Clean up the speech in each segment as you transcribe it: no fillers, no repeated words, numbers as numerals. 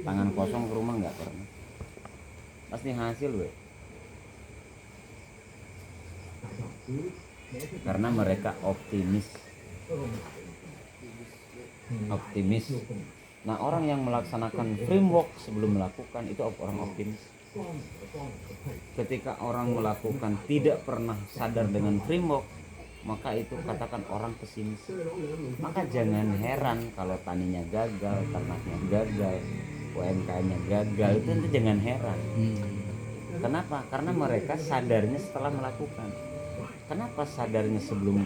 tangan kosong ke rumah nggak pernah. Pasti hasil weh. Karena mereka optimis. Nah, orang yang melaksanakan framework sebelum melakukan itu orang optimis. Ketika orang melakukan tidak pernah sadar dengan framework, maka itu katakan orang pesimis. Maka jangan heran kalau taninya gagal, ternaknya gagal, UMKM-nya gagal, itu jangan heran. Kenapa? Karena mereka sadarnya setelah melakukan. Kenapa sadarnya sebelum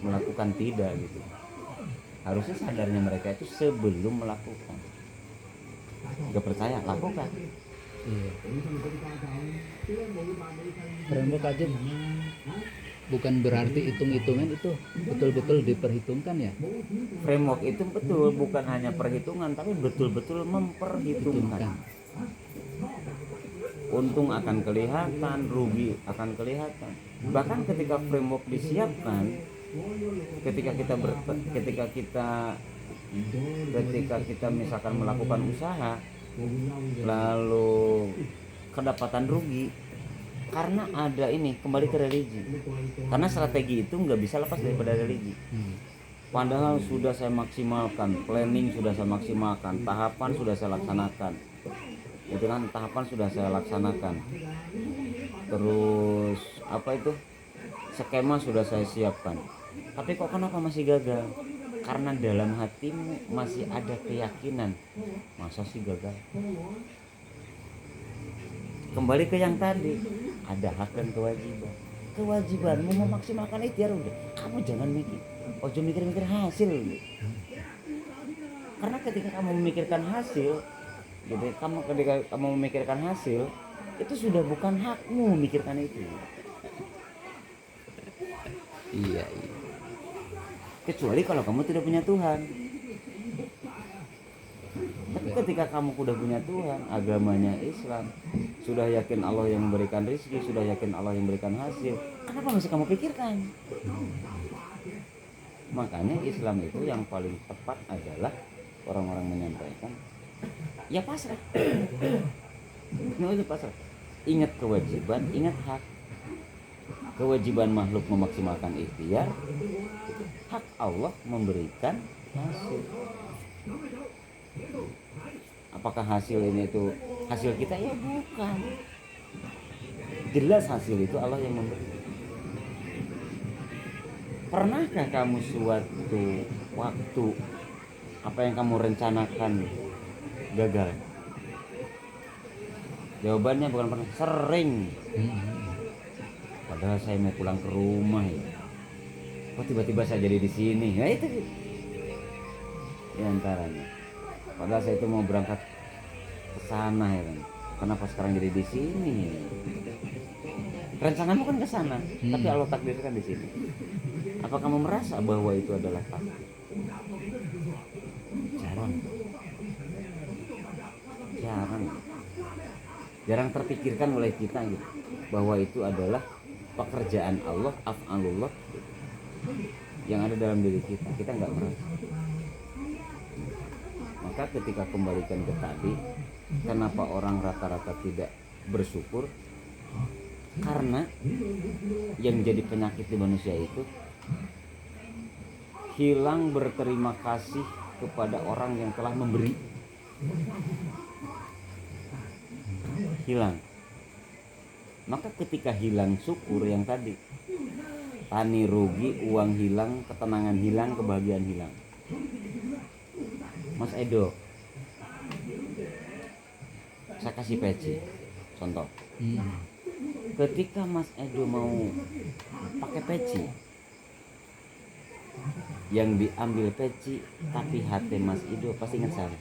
melakukan tidak gitu? Harusnya sadarnya mereka itu sebelum melakukan. Gak percaya, lakukan. Iya. Framework aja bukan berarti hitung-hitungan itu betul-betul diperhitungkan ya. Framework itu betul bukan hanya perhitungan tapi betul-betul memperhitungkan. Untung akan kelihatan, rugi akan kelihatan. Bahkan ketika framework disiapkan, ketika kita misalkan melakukan usaha lalu kedapatan rugi karena ada ini, kembali ke religi. Karena strategi itu nggak bisa lepas daripada religi. Padahal sudah saya maksimalkan, planning sudah saya maksimalkan, tahapan sudah saya laksanakan, itu kan tahapan sudah saya laksanakan, terus apa itu, skema sudah saya siapkan, tapi kok kenapa masih gagal? Karena dalam hatimu masih ada keyakinan, masa sih gagal? Kembali ke yang tadi, ada hak dan kewajiban. Kewajibanmu memaksimalkan ikhtiar udah, kamu jangan mikir hasil. Karena ketika kamu memikirkan hasil, gitu, ketika kamu memikirkan hasil, itu sudah bukan hakmu memikirkan itu. Iya. Kecuali kalau kamu tidak punya Tuhan. Tapi ketika kamu sudah punya Tuhan, agamanya Islam, sudah yakin Allah yang memberikan rezeki, sudah yakin Allah yang memberikan hasil, kenapa masih kamu pikirkan? Makanya Islam itu yang paling tepat adalah orang-orang menyampaikan, ya pasrah. Itu pasrah. Ingat kewajiban, ingat hak. Kewajiban makhluk memaksimalkan ikhtiar, hak Allah memberikan hasil. Apakah hasil ini itu hasil kita? Ya bukan. Jelas hasil itu Allah yang memberi. Pernahkah kamu suatu waktu apa yang kamu rencanakan gagal? Jawabannya bukan pernah, sering. Padahal saya mau pulang ke rumah ya. Kok tiba-tiba saya jadi di sini? Nah itu di antaranya. Padahal saya itu mau berangkat ke sana ya kan. Kenapa sekarang jadi di sini? Rencanamu kan ke sana, tapi Allah takdirkan di sini. Apa kamu merasa bahwa itu adalah takdir? Jarang terpikirkan oleh kita gitu, bahwa itu adalah pekerjaan Allah, af'alullah yang ada dalam diri kita. Kita nggak merasa. Maka ketika kembalikan ke tadi, kenapa orang rata-rata tidak bersyukur? Karena yang jadi penyakit di manusia itu hilang berterima kasih kepada orang yang telah memberi. Hilang. Maka ketika hilang syukur yang tadi, tani rugi, uang hilang, ketenangan hilang, kebahagiaan hilang. Mas Edo, saya kasih peci contoh. Ketika Mas Edo mau pakai peci, yang diambil peci tapi hati Mas Edo pasti ingat saya.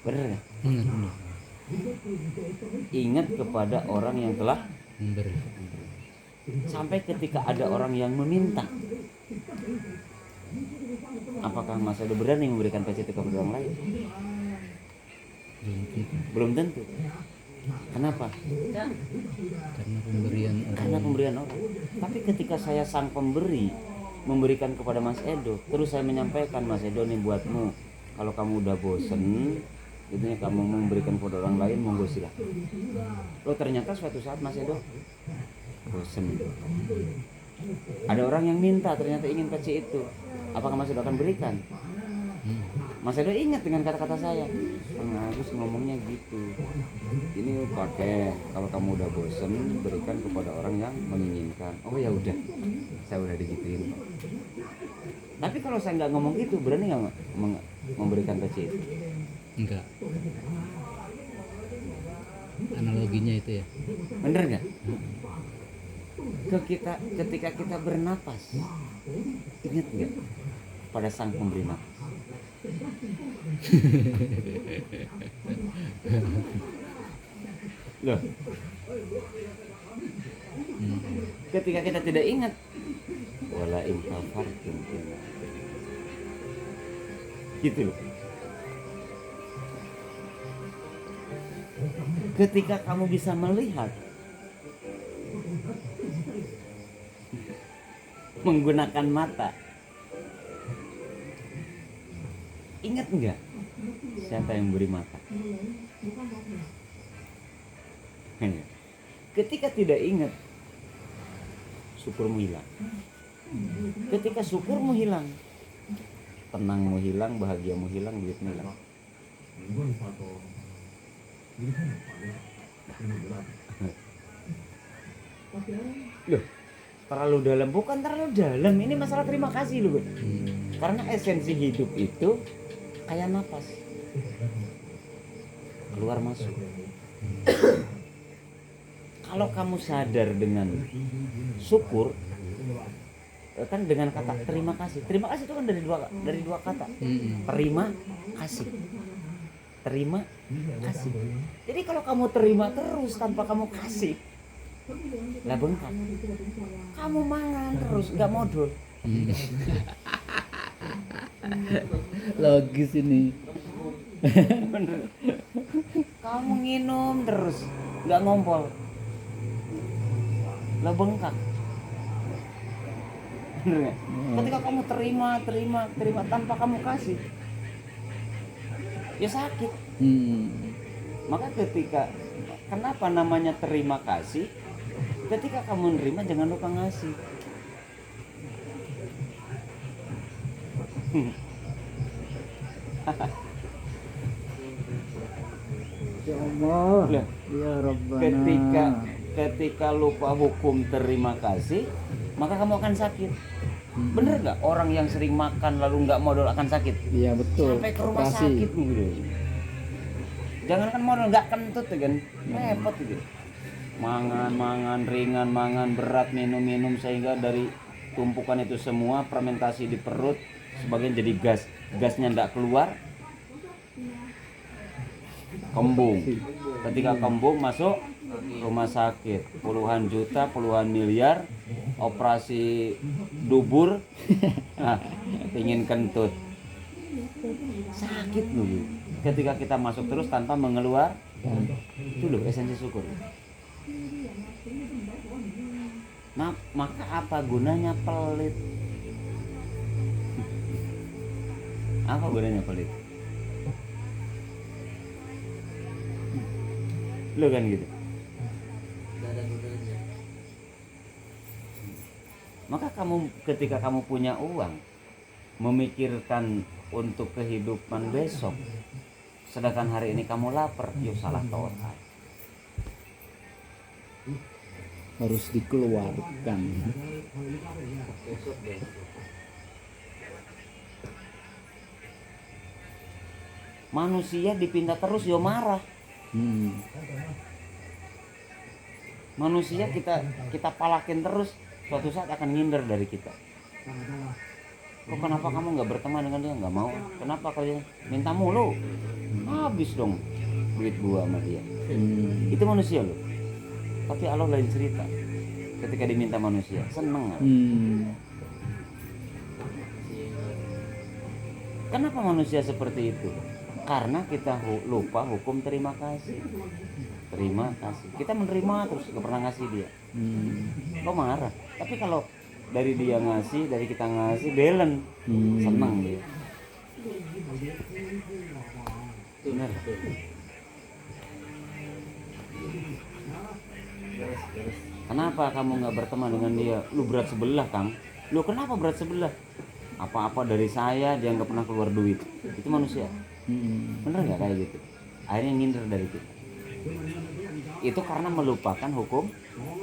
Bener gak? Ingat kepada orang yang telah memberi. Sampai ketika ada orang yang meminta, apakah Mas Edo berani memberikan peci itu kepada orang lain? Belum tentu. Kenapa? Karena pemberian orang. Tapi ketika saya sang pemberi memberikan kepada Mas Edo, terus saya menyampaikan, Mas Edo nih buatmu, Kalau kamu udah bosen, intinya kamu memberikan kepada orang lain, monggo silakan. Lo ternyata suatu saat Mas Edo bosen. Ada orang yang minta, ternyata ingin peci itu. Apakah Mas Edo akan berikan? Mas Edo ingat dengan kata-kata saya. Bang Agus ngomongnya gitu. Ini pakai, kalau kamu udah bosen, berikan kepada orang yang menginginkan. Oh ya udah, saya udah digituin. Tapi kalau saya nggak ngomong gitu, berani nggak memberikan peci itu? Enggak. Analoginya itu ya. Bener nggak? Ketika kita bernapas, ingat nggak pada sang pemberi napas? Loh, ketika kita tidak ingat, wala in kafartum, gitu loh. Ketika kamu bisa melihat menggunakan mata, ingat enggak siapa yang beri mata? Ketika tidak ingat, syukurmu hilang. Ketika syukurmu hilang, tenangmu hilang, bahagiamu hilang, duitmu hilang. Loh, terlalu dalam? Bukan terlalu dalam, ini masalah terima kasih loh. Karena esensi hidup itu kayak napas, keluar masuk. Kalau kamu sadar dengan syukur, kan dengan kata terima kasih. Terima kasih itu kan dari dua kata. Terima kasih. Terima kasih. Jadi kalau kamu terima terus tanpa kamu kasih, lah bengkak. Kamu mangan terus, nggak modal. Logis ini. Bener. Kamu nginum terus, nggak ngompol, lah bengkak. Bener nggak? Ketika kamu terima tanpa kamu kasih, ya sakit. Maka kenapa namanya terima kasih? Ketika kamu menerima, jangan lupa ngasih. Ya Allah. Loh, Ya Rabbana. ketika lupa hukum terima kasih, maka kamu akan sakit. Bener nggak? Orang yang sering makan lalu nggak modal akan sakit. Iya betul. Sampai ke rumah Operasi. sakit gitu. Jangan kan modal, nggak kentut ya kan, repot gitu. Mangan ringan, mangan berat, minum sehingga dari tumpukan itu semua fermentasi di perut, sebagian jadi gasnya nggak keluar, kembung. Ketika kembung masuk rumah sakit, puluhan juta, puluhan miliar, operasi dubur, ingin kentut, sakit dulu. Ketika kita masuk terus tanpa mengeluar, itu loh esensi syukur. Nah, maka apa gunanya pelit? Apa gunanya pelit? Lo kan gitu. Maka ketika kamu punya uang, memikirkan untuk kehidupan besok, sedangkan hari ini kamu lapar, yuk salah total. Harus dikeluarkan. Manusia dipindah terus, yo marah. Manusia kita palakin terus, suatu saat akan ngindar dari kita. Kok kenapa kamu nggak berteman dengan dia? Nggak mau. Kenapa kalian minta mulu? Habis dong duit gua sama dia. Itu manusia loh. Tapi Allah lain cerita. Ketika diminta manusia, seneng. Kenapa manusia seperti itu? Karena kita lupa hukum terima kasih. Terima kasih. Kita menerima terus, gak pernah ngasih dia. Kok marah? Tapi kalau dari dia ngasih, dari kita ngasih, belen, senang dia. Benar. Kenapa kamu nggak berteman dengan dia? Lu berat sebelah, Kang. Lu kenapa berat sebelah? Apa-apa dari saya dia nggak pernah keluar duit. Itu manusia. Bener nggak kayak gitu? Akhirnya ngindar dari itu. Itu karena melupakan hukum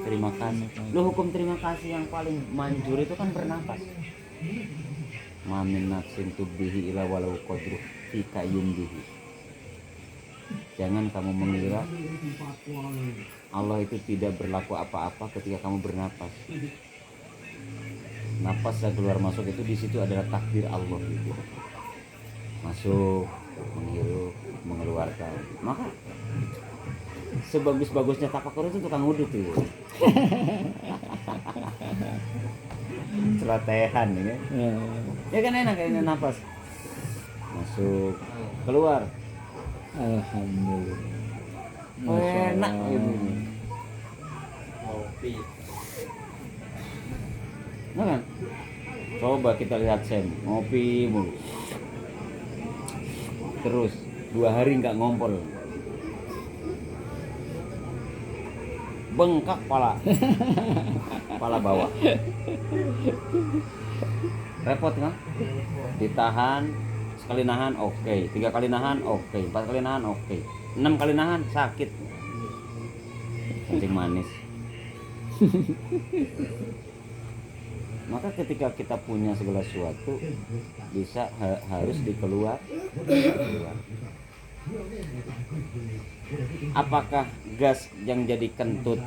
terima kasih. Lu hukum terima kasih yang paling manjur itu kan bernapas. Mamin nafsin tubbihi ila walau qadru fika yumdihi. Jangan kamu mengira Allah itu tidak berlaku apa-apa ketika kamu bernapas. Napas yang keluar masuk itu di situ adalah takdir Allah gitu. Masuk, menghirup, mengeluarkan. Maka sebagus-bagusnya tafakur itu tukang wudhu tuh. Celotehan ya. Ya kan enak kayaknya napas. Masuk, keluar. Alhamdulillah. Enak gitu. Ngopi. Nah kan? Coba kita lihat Sam, ngopi mulu. Terus 2 hari nggak ngompol. Bengkak pala. Pala bawah. Repot kan? Ditahan, sekali nahan oke, 3 kali nahan oke, 4 kali nahan oke, 6 kali nahan sakit. Kencing manis. Maka ketika kita punya segala sesuatu bisa harus dikeluar. Apakah gas yang jadi kentut,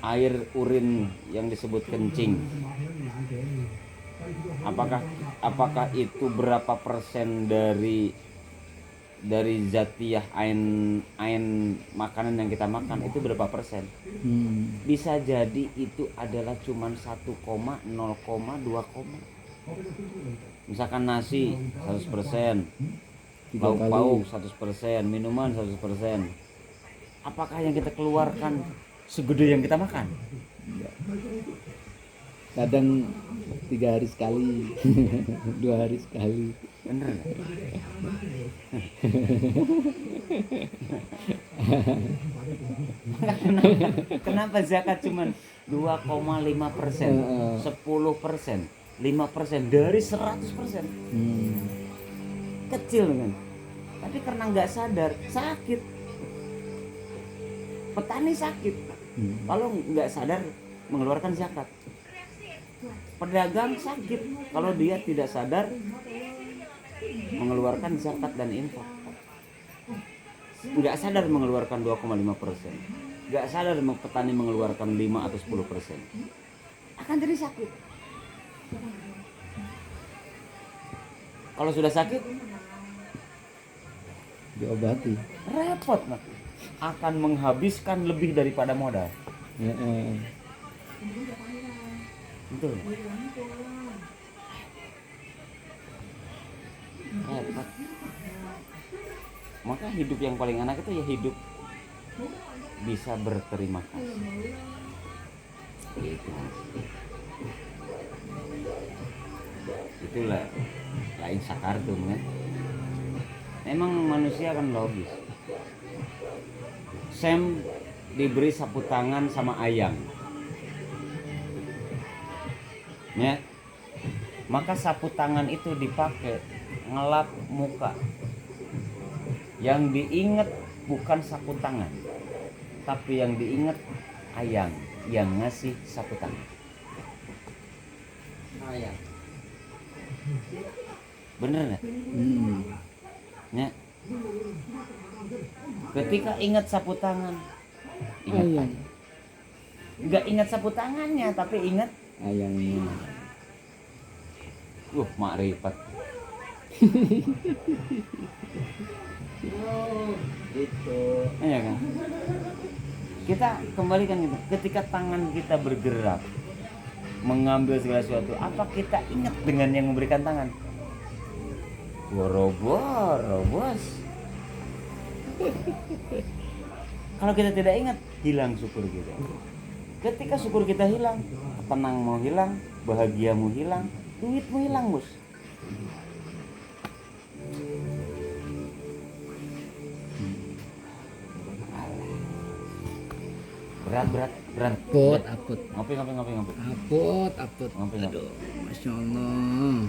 air urin yang disebut kencing, apakah itu berapa persen dari zatiyah ain makanan yang kita makan itu berapa persen? Bisa jadi itu adalah cuman 1,0,2. Misalkan nasi 100%, lauk pauk 100%, minuman 100%. Apakah yang kita keluarkan segede yang kita makan? Kadang 3 hari sekali, 2 hari sekali. Bener nggak? Kenapa zakat cuma 2,5%, 10%, 5% dari 100%? Kecil kan? Tapi karena nggak sadar sakit. Petani sakit kalau nggak sadar mengeluarkan zakat. Pedagang sakit kalau dia tidak sadar mengeluarkan zakat dan infak. Nggak sadar mengeluarkan 2,5%, nggak sadar petani mengeluarkan 5 atau 10%, akan jadi sakit. Kalau sudah sakit Diobati. repot, nah. Akan menghabiskan lebih daripada modal. Betul. Repot. Maka hidup yang paling enak itu ya hidup bisa berterima kasih. Gitu. Itulah lain sakartum kan. Emang manusia kan logis. Sam diberi sapu tangan sama ayam. Ya. Maka sapu tangan itu dipakai ngelap muka. Yang diingat bukan sapu tangan, tapi yang diingat ayam yang ngasih sapu tangan. Ayam. Bener nggak? Ya. Ketika ingat sapu tangan, ingat Ayam. ayam. Nggak ingat sapu tangannya, tapi ingat Ayamnya. makrifat. Gitu. Iya kan? Kita kembalikan gitu. Ketika tangan kita bergerak mengambil segala sesuatu, apa kita ingat dengan yang memberikan tangan? Boro-boro, bos. Kalau kita tidak ingat, hilang syukur kita. Ketika syukur kita hilang, tenang mau hilang, bahagiamu hilang, duitmu hilang, bos. berat. Apot, apot, Ngopi. apot, apot. Ngopi. Aduh, masya Allah.